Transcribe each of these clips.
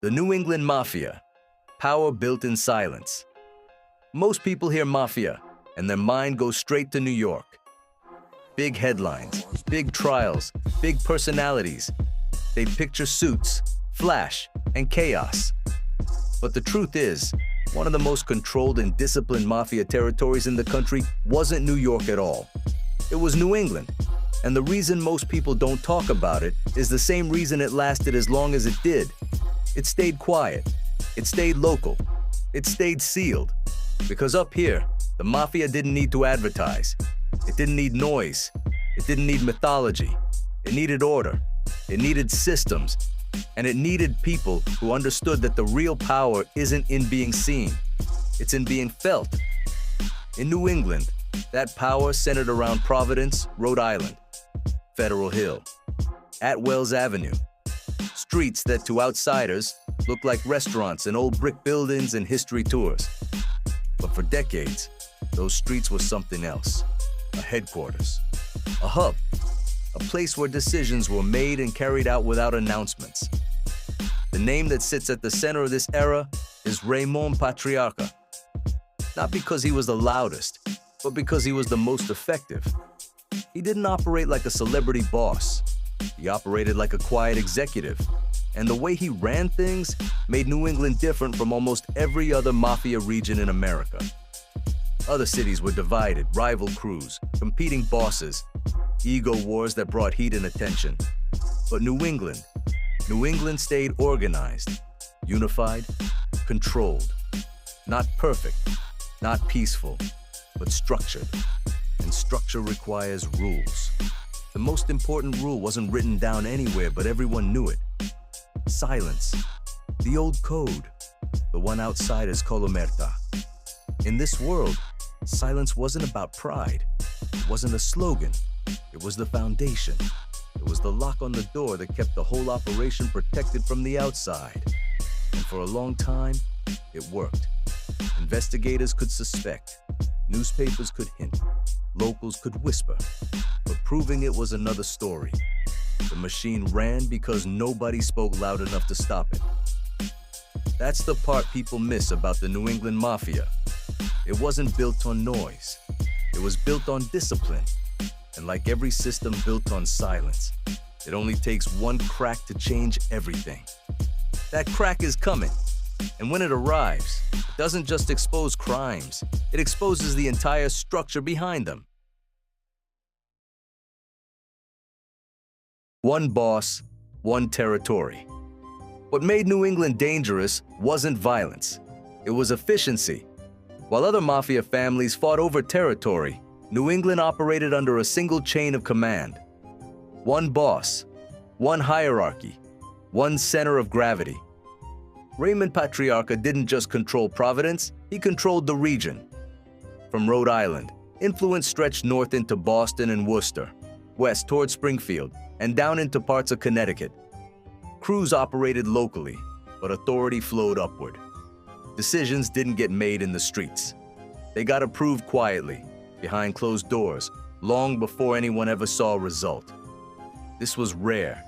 The New England Mafia, power built in silence. Most people hear mafia, and their mind goes straight to New York. Big headlines, big trials, big personalities. They picture suits, flash, and chaos. But the truth is, one of the most controlled and disciplined mafia territories in the country wasn't New York at all. It was New England. And the reason most people don't talk about it is the same reason it lasted as long as it did. It stayed quiet. It stayed local. It stayed sealed. Because up here, the mafia didn't need to advertise. It didn't need noise. It didn't need mythology. It needed order. It needed systems. And it needed people who understood that the real power isn't in being seen. It's in being felt. In New England, that power centered around Providence, Rhode Island, Federal Hill, Atwells Avenue, streets that to outsiders look like restaurants and old brick buildings and history tours. But for decades, those streets were something else. A headquarters, a hub, a place where decisions were made and carried out without announcements. The name that sits at the center of this era is Raymond Patriarca. Not because he was the loudest, but because he was the most effective. He didn't operate like a celebrity boss. He operated like a quiet executive. And the way he ran things made New England different from almost every other mafia region in America. Other cities were divided, rival crews, competing bosses, ego wars that brought heat and attention. But New England stayed organized, unified, controlled. Not perfect, not peaceful, but structured. And structure requires rules. The most important rule wasn't written down anywhere, but everyone knew it. Silence. The old code. The one outsiders call Omertà. In this world, silence wasn't about pride. It wasn't a slogan. It was the foundation. It was the lock on the door that kept the whole operation protected from the outside. And for a long time, it worked. Investigators could suspect. Newspapers could hint. Locals could whisper. But proving it was another story. The machine ran because nobody spoke loud enough to stop it. That's the part people miss about the New England Mafia. It wasn't built on noise. It was built on discipline. And like every system built on silence, it only takes one crack to change everything. That crack is coming. And when it arrives, it doesn't just expose crimes, it exposes the entire structure behind them. One boss, one territory. What made New England dangerous wasn't violence. It was efficiency. While other mafia families fought over territory, New England operated under a single chain of command. One boss, one hierarchy, one center of gravity. Raymond Patriarca didn't just control Providence, he controlled the region. From Rhode Island, influence stretched north into Boston and Worcester, west toward Springfield, and down into parts of Connecticut. Crews operated locally, but authority flowed upward. Decisions didn't get made in the streets. They got approved quietly, behind closed doors, long before anyone ever saw a result. This was rare.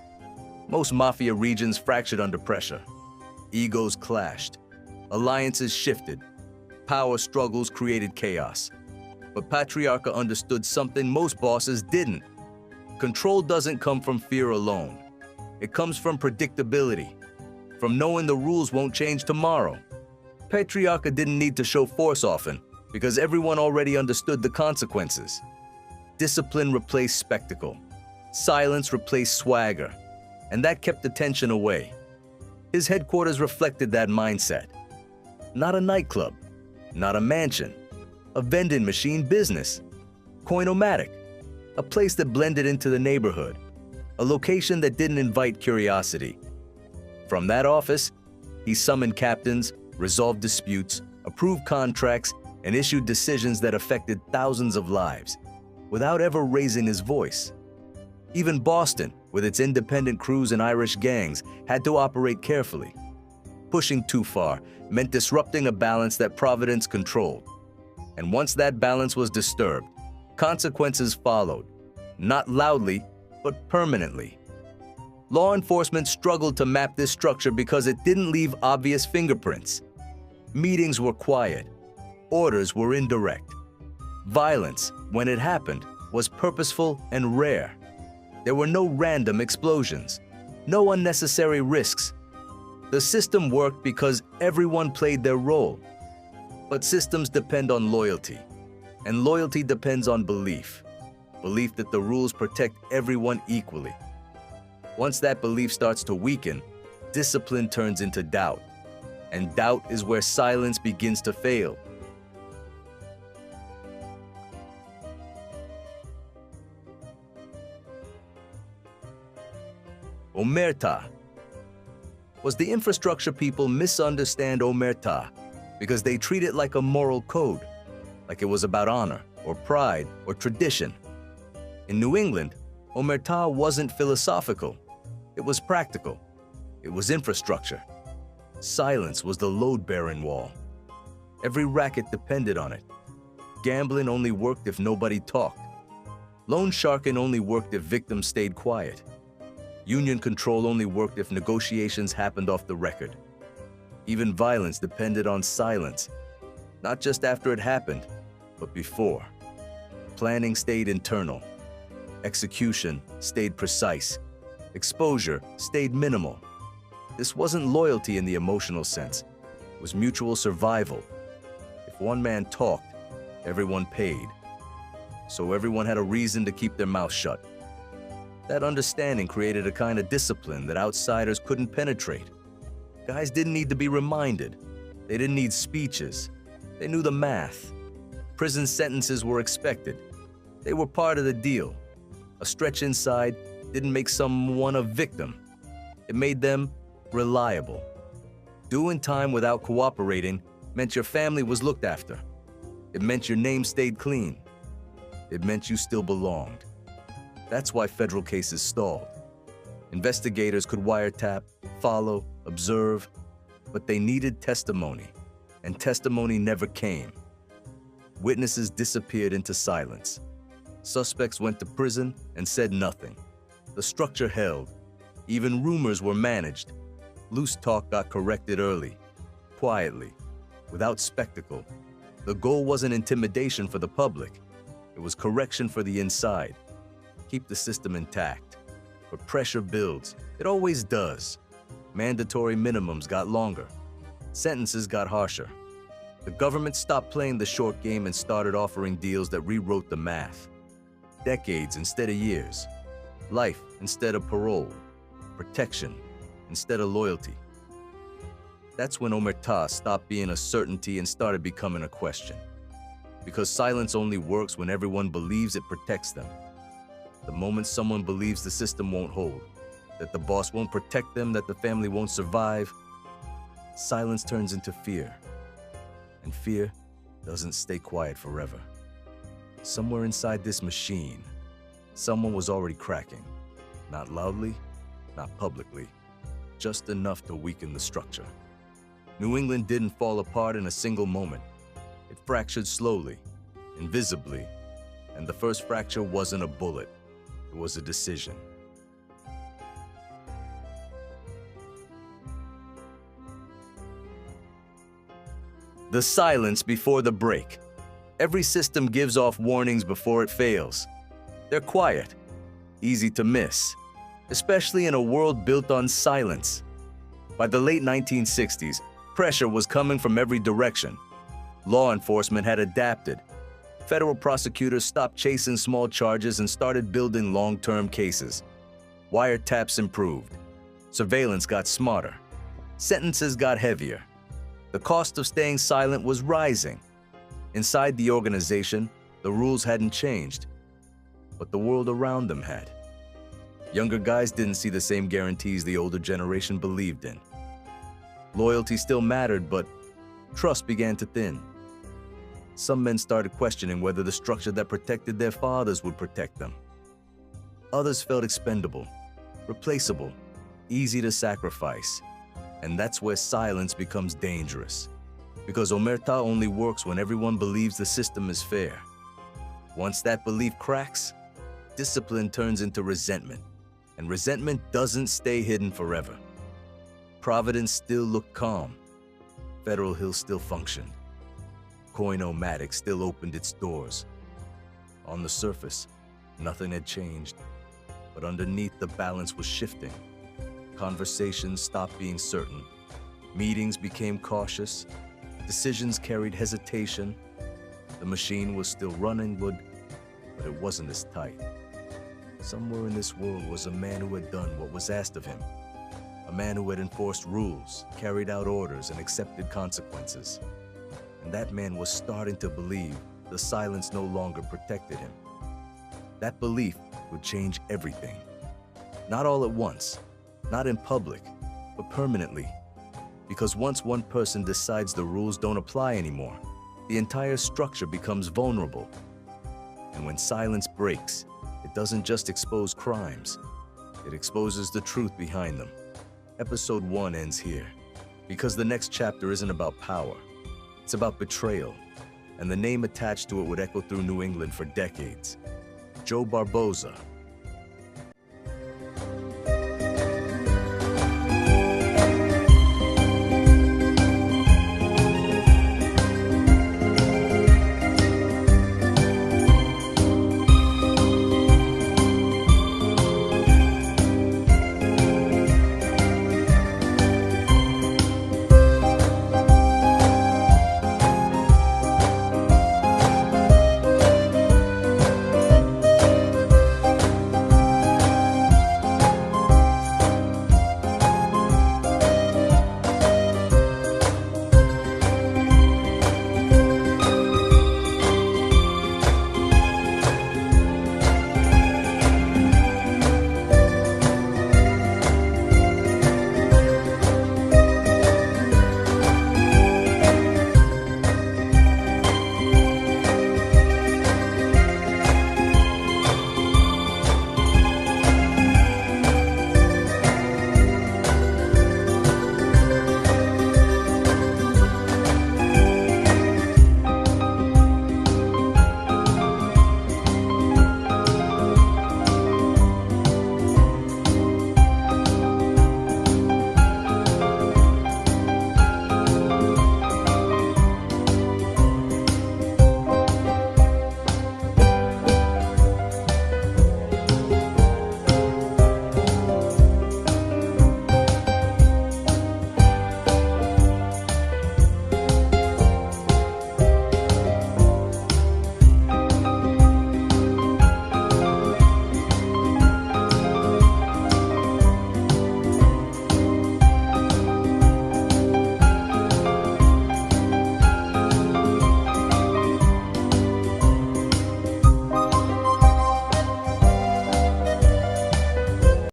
Most mafia regions fractured under pressure. Egos clashed. Alliances shifted. Power struggles created chaos. But Patriarca understood something most bosses didn't. Control doesn't come from fear alone. It comes from predictability, from knowing the rules won't change tomorrow. Patriarca didn't need to show force often because everyone already understood the consequences. Discipline replaced spectacle. Silence replaced swagger. And that kept the tension away. His headquarters reflected that mindset. Not a nightclub, not a mansion, a vending machine business, Coin-O-Matic, a place that blended into the neighborhood, a location that didn't invite curiosity. From that office, he summoned captains, resolved disputes, approved contracts, and issued decisions that affected thousands of lives, without ever raising his voice. Even Boston, with its independent crews and Irish gangs, had to operate carefully. Pushing too far meant disrupting a balance that Providence controlled. And once that balance was disturbed, consequences followed, not loudly, but permanently. Law enforcement struggled to map this structure because it didn't leave obvious fingerprints. Meetings were quiet. Orders were indirect. Violence, when it happened, was purposeful and rare. There were no random explosions, no unnecessary risks. The system worked because everyone played their role. But systems depend on loyalty, and loyalty depends on belief. Belief that the rules protect everyone equally. Once that belief starts to weaken, discipline turns into doubt, and doubt is where silence begins to fail. Omertà. Was the infrastructure people misunderstand Omertà because they treat it like a moral code, like it was about honor or pride or tradition. In New England, Omertà wasn't philosophical. It was practical. It was infrastructure. Silence was the load-bearing wall. Every racket depended on it. Gambling only worked if nobody talked. Loan sharking only worked if victims stayed quiet. Union control only worked if negotiations happened off the record. Even violence depended on silence, not just after it happened, but before. Planning stayed internal. Execution stayed precise. Exposure stayed minimal. This wasn't loyalty in the emotional sense. It was mutual survival. If one man talked, everyone paid. So everyone had a reason to keep their mouth shut. That understanding created a kind of discipline that outsiders couldn't penetrate. Guys didn't need to be reminded. They didn't need speeches. They knew the math. Prison sentences were expected. They were part of the deal. A stretch inside didn't make someone a victim. It made them reliable. Doing time without cooperating meant your family was looked after. It meant your name stayed clean. It meant you still belonged. That's why federal cases stalled. Investigators could wiretap, follow, observe, but they needed testimony, and testimony never came. Witnesses disappeared into silence. Suspects went to prison and said nothing. The structure held. Even rumors were managed. Loose talk got corrected early, quietly, without spectacle. The goal wasn't intimidation for the public. It was correction for the inside. Keep the system intact. But pressure builds. It always does. Mandatory minimums got longer. Sentences got harsher. The government stopped playing the short game and started offering deals that rewrote the math. Decades instead of years. Life instead of parole. Protection instead of loyalty. That's when Omertà stopped being a certainty and started becoming a question. Because silence only works when everyone believes it protects them. The moment someone believes the system won't hold, that the boss won't protect them, that the family won't survive, silence turns into fear. And fear doesn't stay quiet forever. Somewhere inside this machine, someone was already cracking. Not loudly, not publicly, just enough to weaken the structure. New England didn't fall apart in a single moment. It fractured slowly, invisibly, and the first fracture wasn't a bullet. It was a decision. The silence before the break. Every system gives off warnings before it fails. They're quiet, easy to miss, especially in a world built on silence. By the late 1960s, pressure was coming from every direction. Law enforcement had adapted. Federal prosecutors stopped chasing small charges and started building long-term cases. Wiretaps improved. Surveillance got smarter. Sentences got heavier. The cost of staying silent was rising. Inside the organization, the rules hadn't changed, but the world around them had. Younger guys didn't see the same guarantees the older generation believed in. Loyalty still mattered, but trust began to thin. Some men started questioning whether the structure that protected their fathers would protect them. Others felt expendable, replaceable, easy to sacrifice. And that's where silence becomes dangerous. Because Omertà only works when everyone believes the system is fair. Once that belief cracks, discipline turns into resentment. And resentment doesn't stay hidden forever. Providence still looked calm. Federal Hill still functioned. Coin-O-Matic still opened its doors. On the surface, nothing had changed, but underneath the balance was shifting. Conversations stopped being certain. Meetings became cautious. Decisions carried hesitation. The machine was still running, but it wasn't as tight. Somewhere in this world was a man who had done what was asked of him. A man who had enforced rules, carried out orders, and accepted consequences. And that man was starting to believe the silence no longer protected him. That belief would change everything. Not all at once, not in public, but permanently. Because once one person decides the rules don't apply anymore, the entire structure becomes vulnerable. And when silence breaks, it doesn't just expose crimes, it exposes the truth behind them. Episode 1 ends here, because the next chapter isn't about power, it's about betrayal, and the name attached to it would echo through New England for decades. Joe Barboza,